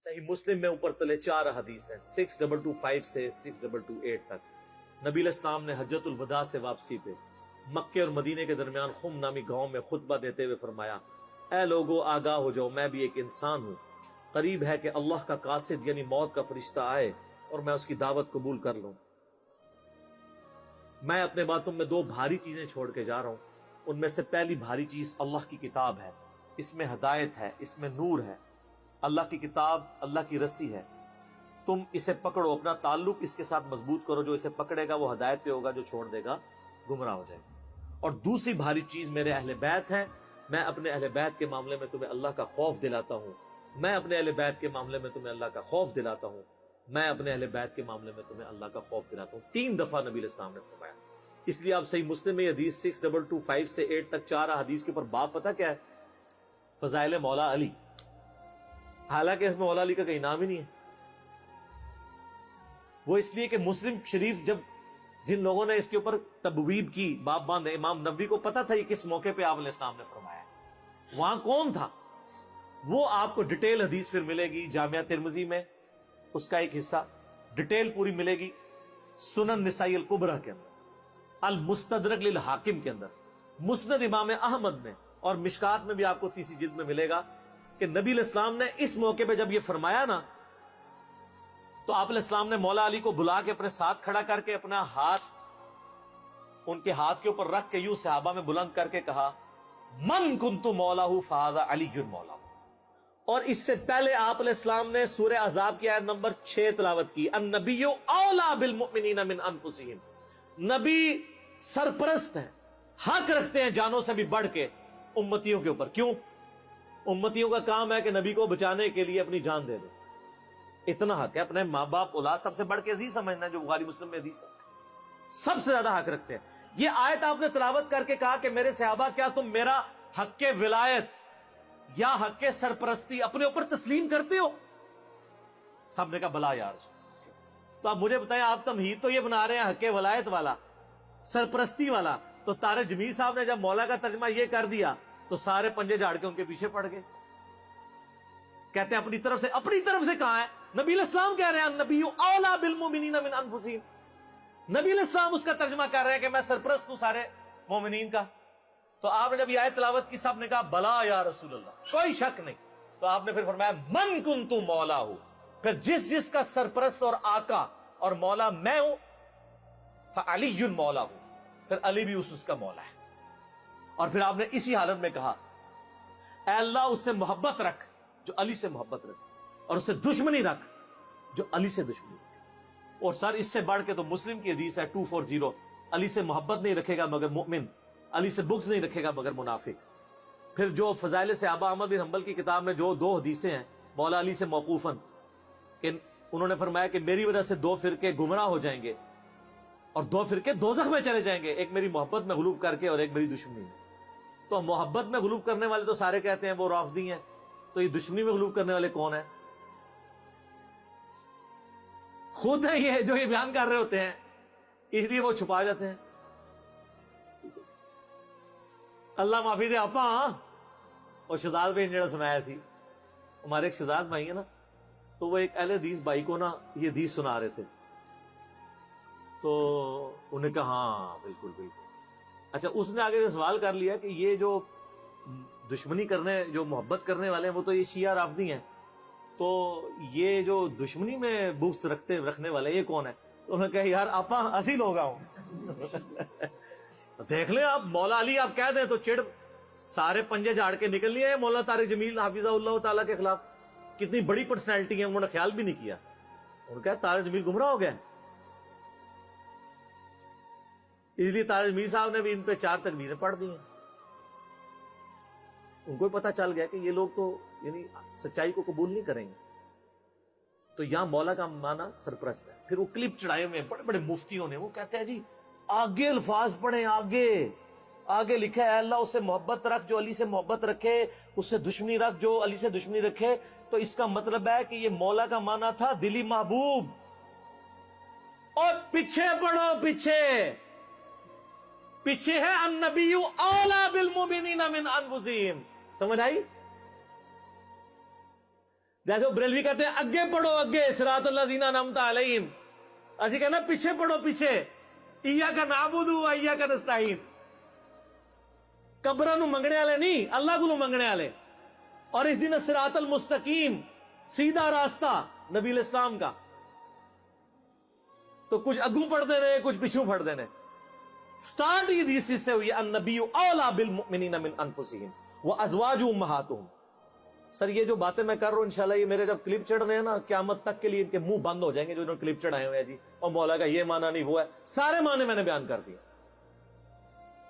صحیح مسلم میں اوپر تلے 4 حدیث ہیں 6225 سے 6228 تک۔ نبی علیہ السلام نے حجۃ الوداع سے واپسی پہ مکے اور مدینے کے درمیان خم نامی گاؤں میں خطبہ دیتے ہوئے فرمایا، اے لوگو آگاہ ہو جاؤ، میں بھی ایک انسان ہوں، قریب ہے کہ اللہ کا قاصد یعنی موت کا فرشتہ آئے اور میں اس کی دعوت قبول کر لوں۔ میں اپنے باتوں میں 2 بھاری چیزیں چھوڑ کے جا رہا ہوں، ان میں سے پہلی بھاری چیز اللہ کی کتاب ہے، اس میں ہدایت ہے، اس میں نور ہے۔ اللہ کی کتاب اللہ کی رسی ہے، تم اسے پکڑو، اپنا تعلق اس کے ساتھ مضبوط کرو، جو اسے پکڑے گا وہ ہدایت پہ ہوگا، جو چھوڑ دے گا گمراہ ہو جائے گا۔ اور دوسری بھاری چیز میرے اہل بیت ہیں، میں اپنے اہل بیت کے معاملے میں تمہیں اللہ کا خوف دلاتا ہوں، میں اپنے اہل بیت کے معاملے میں تمہیں اللہ کا خوف دلاتا ہوں، میں اپنے اہل بیت کے معاملے میں تمہیں اللہ کا خوف دلاتا ہوں۔ 3 دفعہ نبی علیہ السلام نے فرمایا۔ اس لیے آپ صحیح مسلم میں حدیث 6225 سے 8 تک 4 حدیث کے اوپر باب پتہ کیا ہے؟ فضائل مولا علی، حالانکہ اس میں مولا علی کا کوئی نام ہی نہیں ہے۔ وہ اس لیے کہ مسلم شریف جب جن لوگوں نے اس کے اوپر تبویب کی، باب باندھے، امام نبوی کو پتا تھا یہ کس موقع پہ آپ علیہ السلام نے فرمایا ہے، وہاں کون تھا، وہ آپ کو ڈیٹیل حدیث پھر ملے گی جامعہ ترمذی میں، اس کا ایک حصہ ڈیٹیل پوری ملے گی سنن نسائی الکبریٰ کے اندر، المستدرک للحاکم کے اندر، مسند امام احمد میں، اور مشکات میں بھی آپ کو تیسری جلد میں ملے گا کہ نبی علیہ السلام نے اس موقع پہ جب یہ فرمایا نا، تو آپ علیہ السلام نے مولا علی کو بلا کے اپنے ساتھ کھڑا کر کے اپنا ہاتھ ان کے ہاتھ کے اوپر رکھ کے یوں صحابہ میں بلند کر کے کہا، من کنت مولا فہذا علی مولا۔ اور اس سے پہلے آپ علیہ السلام نے سورہ احزاب کی آیت نمبر 6 تلاوت کی، النبی اولا بالمؤمنین من انفسہم، نبی سرپرست ہیں، حق رکھتے ہیں جانوں سے بھی بڑھ کے امتیوں کے اوپر۔ کیوں؟ امتیوں کا کام ہے کہ نبی کو بچانے کے لیے اپنی جان دے دیں، اتنا حق ہے، اپنے ماں باپ اولاد سب سے بڑھ کے عزیز سمجھنا ہے، جو بخاری مسلم میں حدیث ہے، سب سے زیادہ حق رکھتے ہیں۔ یہ آیت آپ نے تلاوت کر کے کہا کہ میرے صحابہ کیا تم میرا حق کے ولایت یا حق کے سرپرستی اپنے اوپر تسلیم کرتے ہو؟ سب نے کہا بلا یا رسول اللہ۔ تو آپ مجھے بتائیں، آپ تمہید تو یہ بنا رہے ہیں حق ولایت والا، سرپرستی والا، تو طارق جمیل صاحب نے جب مولا کا ترجمہ یہ کر دیا تو سارے پنجے جھاڑ کے ان کے پیچھے پڑ گئے، کہتے ہیں اپنی طرف سے کہاں ہے؟ نبی علیہ السلام کہہ رہے ہیں النبی اولا بالمؤمنین من انفسہم، نبی علیہ السلام اس کا ترجمہ کر رہے ہیں کہ میں سرپرست ہوں سارے مومنین کا۔ تو آپ نے جب یہ آیت تلاوت کی سب نے کہا بلا یا رسول اللہ، کوئی شک نہیں۔ تو آپ نے پھر فرمایا من کنت مولا ہوں، پھر جس کا سرپرست اور آقا اور مولا میں ہوں، فعلی مولا ہوں، پھر علی بھی اس کا مولا ہے۔ اور پھر آپ نے اسی حالت میں کہا اے اللہ اس سے محبت رکھ جو علی سے محبت رکھ، اور اس سے دشمنی رکھ جو علی سے دشمنی رکھ۔ اور سر اس سے بڑھ کے تو مسلم کی حدیث ہے 240، علی سے محبت نہیں رکھے گا مگر مؤمن، علی سے بغض نہیں رکھے گا مگر منافق۔ پھر جو فضائل صحابہ احمد بن حنبل کی کتاب میں جو 2 حدیثیں ہیں مولا علی سے موقوفاً، انہوں نے فرمایا کہ میری وجہ سے 2 فرقے گمراہ ہو جائیں گے اور 2 فرقے دوزخ میں چلے جائیں گے، ایک میری محبت میں غلوف کر کے اور ایک میری دشمنی میں۔ تو محبت میں غلوف کرنے والے تو سارے کہتے ہیں وہ رافضی ہیں، تو یہ دشمنی میں غلوف کرنے والے کون ہیں؟ خود ہیں یہ جو یہ بیان کر رہے ہوتے ہیں، اس لیے وہ چھپا جاتے ہیں۔ اللہ معافی دے آپ اور شہزاد بھائی نے سنایا سی، ہمارے ایک شہزاد بھائی ہیں نا، تو وہ ایک اہل حدیث بھائی کو نا یہ حدیث سنا رہے تھے، تو انہوں نے کہا ہاں بالکل بالکل۔ اچھا اس نے آگے سے سوال کر لیا کہ یہ جو دشمنی کرنے، جو محبت کرنے والے ہیں وہ تو یہ شیعہ رافضی ہیں، تو یہ جو دشمنی میں بغض رکھنے والے یہ کون ہے؟ تو انہوں نے کہا یار آپا اسی لوگ ہوں دیکھ لیں آپ مولا علی آپ کہہ دیں تو چڑ سارے پنجے جھاڑ کے نکل لیے ہیں مولانا طارق جمیل حافظہ اللہ تعالیٰ کے خلاف، کتنی بڑی پرسنالٹی ہے، انہوں نے خیال بھی نہیں کیا، انہوں نے کہا طارق جمیل گمراہ ہو گیا۔ اس لیے طارق جمیل صاحب نے بھی ان پہ 4 تکبیریں پڑھ دی ہیں، ان کو پتہ چل گیا کہ یہ لوگ تو یعنی سچائی کو قبول نہیں کریں گے۔ تو یہاں مولا کا معنی سرپرست ہے۔ پھر وہ کلپ چڑھائے ہوئے بڑے بڑے مفتیوں نے، وہ کہتے ہیں جی آگے الفاظ پڑھیں، آگے لکھا ہے اے اللہ اس سے محبت رکھ جو علی سے محبت رکھے، اس سے دشمنی رکھ جو علی سے دشمنی رکھے۔ تو اس کا مطلب ہے کہ یہ مولا کا معنی تھا دلی محبوب۔ اور پیچھے پڑھو، پیچھے ہے النبی اولا بالمؤمنین من انفسہم، سمجھ آئی؟ جیسے وہ بریلوی کہتے ہیں اگے پڑھو اگے صراط الذین انعمت علیہم، اسی کہنا پیچھے پڑھو پیچھے، ایاک نعبد و ایاک نستعین، قبراں نو منگنے والے نہیں، اللہ کو منگنے والے۔ اور اس دن صراط المستقیم، سیدھا راستہ نبی الاسلام کا، تو کچھ اگوں پڑھتے رہے کچھ پیچھوں پڑھتے رہے۔ سٹارٹ یہ حدیث سے ہوئی النبی اولا بالمؤمنین من انفسہم وازواجہ امہاتہم۔ سر یہ جو باتیں میں کر رہا ہوں انشاءاللہ یہ میرے جب کلپ چڑھ رہے ہیں نا قیامت تک کے لیے ان کے منہ بند ہو جائیں گے جو انہوں نے کلپ چڑھائے ہوئے ہیں جی، اور مولا کا یہ معنی نہیں وہ ہے، سارے معنی میں نے بیان کر دیا۔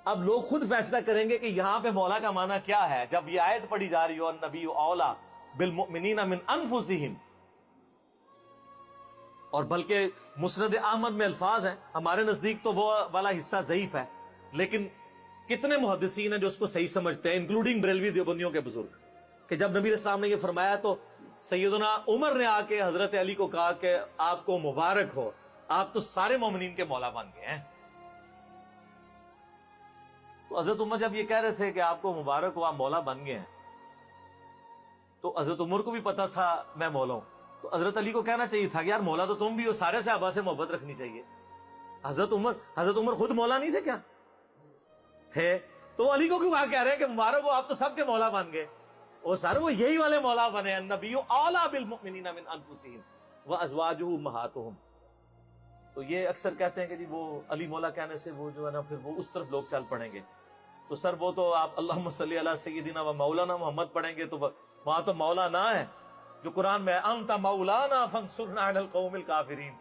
اب لوگ خود فیصلہ کریں گے کہ یہاں پہ مولا کا معنی کیا ہے جب یہ آیت پڑھی جا رہی ہو النبی اولا بالمؤمنین من انفسہم، اور بلکہ مسند احمد میں الفاظ ہیں، ہمارے نزدیک تو وہ والا حصہ ضعیف ہے، لیکن کتنے محدثین ہیں جو اس کو صحیح سمجھتے ہیں انکلوڈنگ بریلوی دیوبندیوں کے بزرگ، کہ جب نبی اسلام نے یہ فرمایا تو سیدنا عمر نے آ کے حضرت علی کو کہا کہ آپ کو مبارک ہو، آپ تو سارے مومنین کے مولا بن گئے ہیں۔ تو حضرت عمر جب یہ کہہ رہے تھے کہ آپ کو مبارک ہو آپ مولا بن گئے ہیں، تو حضرت عمر کو بھی پتا تھا میں مولا ہوں، تو حضرت علی کو کہنا چاہیے تھا کہ یار مولا تو تم بھی ہو، سارے صحابہ سے محبت رکھنی چاہیے۔ حضرت عمر خود مولا نہیں تھے کیا؟ تھے، تو علی کو کیوں کہہ رہے ہیں کہ مبارک ہو آپ تو سب کے مولا بن گئے؟ وہ سارے وہ یہی والے مولا بنے، النبی اولا بالمؤمنین من انفسہم وازواجہ امہاتہم۔ تو یہ اکثر کہتے ہیں کہ جی وہ علی مولا کہنے سے وہ جو ہے نا پھر وہ اس طرف لوگ چل پڑیں گے، تو سر وہ تو آپ اللہم صلی علی سیدنا و مولانا محمد پڑھیں گے تو وہاں تو مولا نہ ہے جو قرآن میں انت مولانا فانصرنا علی القوم الکافرین،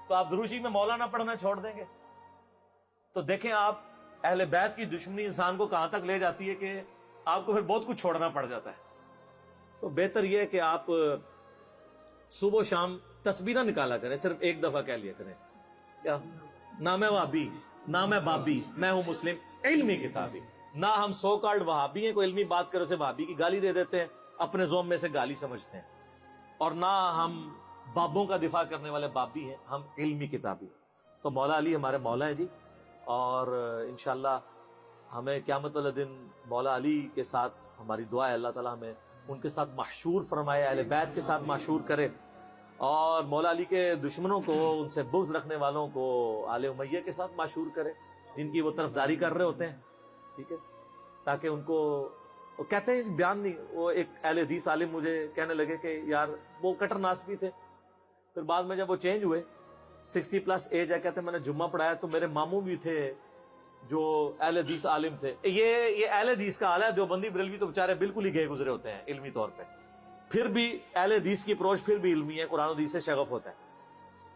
تو آپ دروشی میں مولانا پڑھنا چھوڑ دیں گے؟ تو دیکھیں آپ اہل بیت کی دشمنی انسان کو کہاں تک لے جاتی ہے کہ آپ کو پھر بہت کچھ چھوڑنا پڑ جاتا ہے۔ تو بہتر یہ ہے کہ آپ صبح و شام تسبیح نہ نکالا کریں، صرف ایک دفعہ کہہ لیا کریں کیا نہ میں وہابی نہ میں بابی، میں ہوں مسلم علمی کتابی۔ نہ ہم سو کارڈ وہابی ہیں، کوئی علمی بات کرو سے وہابی کی گالی دے دیتے ہیں، اپنے زوم میں سے گالی سمجھتے ہیں، اور نہ ہم بابوں کا دفاع کرنے والے بابی ہیں، ہم علمی کتابی۔ تو مولا علی ہمارے مولا ہیں جی، اور انشاءاللہ ہمیں قیامت والے دن مولا علی کے ساتھ ہماری دعا ہے اللہ تعالیٰ ہمیں ان کے ساتھ محشور فرمائے، اہل بیت کے ساتھ محشور کرے، اور مولا علی کے دشمنوں کو، ان سے بغض رکھنے والوں کو آل امیہ کے ساتھ محشور کرے جن کی وہ طرفداری کر رہے ہوتے ہیں، ٹھیک ہے، تاکہ ان کو وہ کہتے ہیں بیان نہیں، وہ ایک اہل حدیث عالم مجھے کہنے لگے کہ یار وہ کٹر ناسبی تھے، پھر بعد میں جب وہ چینج ہوئے 60+ ایج ہے، کہتے ہیں میں نے جمعہ پڑھایا تو میرے ماموں بھی تھے جو اہل حدیث عالم تھے۔ یہ اہل حدیث کا حال ہے، دیوبندی بریلوی تو بےچارے بالکل ہی گئے گزرے ہوتے ہیں علمی طور پہ، پھر بھی اہل حدیث کی اپروچ پھر بھی علمی ہے، قرآن حدیث سے شغف ہوتا ہے۔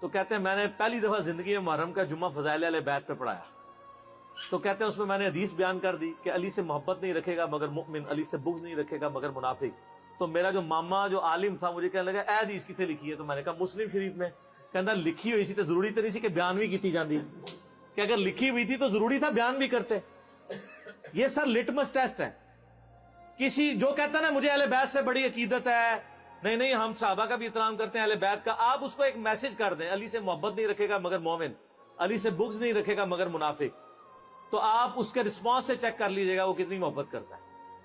تو کہتے ہیں میں نے پہلی دفعہ زندگی میں محرم کا جمعہ فضائل اہل بیت پہ پڑھایا، تو کہتے ہیں اس میں میں نے حدیث بیان کر دی کہ علی سے محبت نہیں رکھے گا مگر مؤمن، علی سے بغض نہیں رکھے گا مگر منافق۔ تو میرا جو ماما جو عالم تھا مجھے کہنے لگا اے حدیث کتنے لکھی ہے؟ تو میں نے کہا مسلم شریف میں۔ کہنا لکھی ہوئی سی تو ضروری تو نہیں سی کہ بیان بھی کیتی جاندی، کہ اگر لکھی ہوئی تھی تو ضروری تھا بیان بھی کرتے۔ یہ سر لٹمس ٹیسٹ ہے، کسی جو کہتا ہے نا مجھے اہل بیت سے بڑی عقیدت ہے، نہیں ہم صحابہ کا بھی احترام کرتے ہیں اہل بیت کا، آپ اس کو ایک میسج کر دیں علی سے محبت نہیں رکھے گا مگر مومن، علی سے بغض نہیں رکھے گا مگر منافق، تو آپ اس کے رسپانس سے چیک کر لیجئے گا وہ کتنی محبت کرتا ہے۔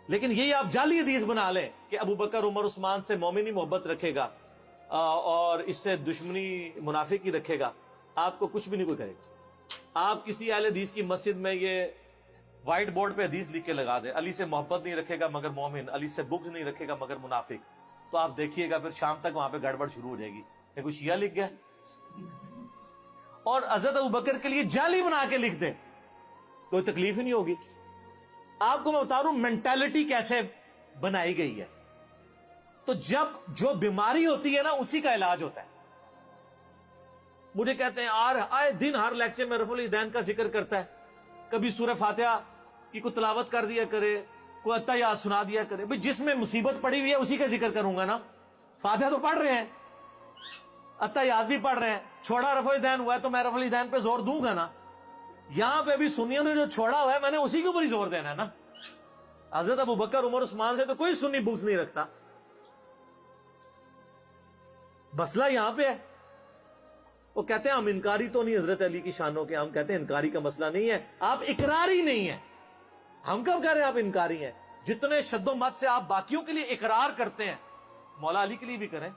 لیکن یہی آپ جعلی حدیث بنا لیں کہ ابو بکر عمر عثمان سے مومن ہی محبت رکھے گا اور اس سے دشمنی منافق ہی رکھے گا، آپ کو کچھ بھی نہیں کوئی کرے گا۔ آپ کسی اہل حدیث کی مسجد میں یہ وائٹ بورڈ پہ حدیث لکھ کے لگا دیں علی سے محبت نہیں رکھے گا مگر مومن، علی سے بغض نہیں رکھے گا مگر منافق، تو آپ دیکھیے گا پھر شام تک وہاں پہ گڑبڑ شروع ہو جائے گی کہ کوئی شیعہ لکھ گیا۔ اور حضرت ابو بکر کے لیے جعلی بنا کے لکھ دیں، کوئی تکلیف ہی نہیں ہوگی۔ آپ کو میں بتا رہا ہوں مینٹالٹی کیسے بنائی گئی ہے۔ تو جب جو بیماری ہوتی ہے نا اسی کا علاج ہوتا ہے۔ مجھے کہتے ہیں آئے دن ہر لیکچر میں رفع الیدین کا ذکر کرتا ہے، کبھی سورہ فاتحہ کی کوئی تلاوت کر دیا کرے، کوئی اتحیات سنا دیا کرے۔ بھئی جس میں مصیبت پڑی ہوئی ہے اسی کا ذکر کروں گا نا، فاتحہ تو پڑھ رہے ہیں، اتحیات بھی پڑھ رہے ہیں، چھوڑا رفع الیدین ہوا ہے تو میں رفع الیدین پہ زور دوں گا نا۔ یہاں پہ بھی سنیوں نے جو چھوڑا ہوا ہے میں نے اسی کے اوپر ہی زور دینا ہے نا۔ حضرت ابو بکر عمر عثمان سے تو کوئی سنی بغض نہیں رکھتا، مسئلہ یہاں پہ ہے۔ وہ کہتے ہیں ہم انکاری تو نہیں حضرت علی کی شانوں کے، ہم کہتے ہیں انکاری کا مسئلہ نہیں ہے، آپ اقراری نہیں ہیں۔ ہم کب کہہ رہے ہیں آپ انکاری ہیں؟ جتنے شد و مت سے آپ باقیوں کے لیے اقرار کرتے ہیں مولا علی کے لیے بھی کریں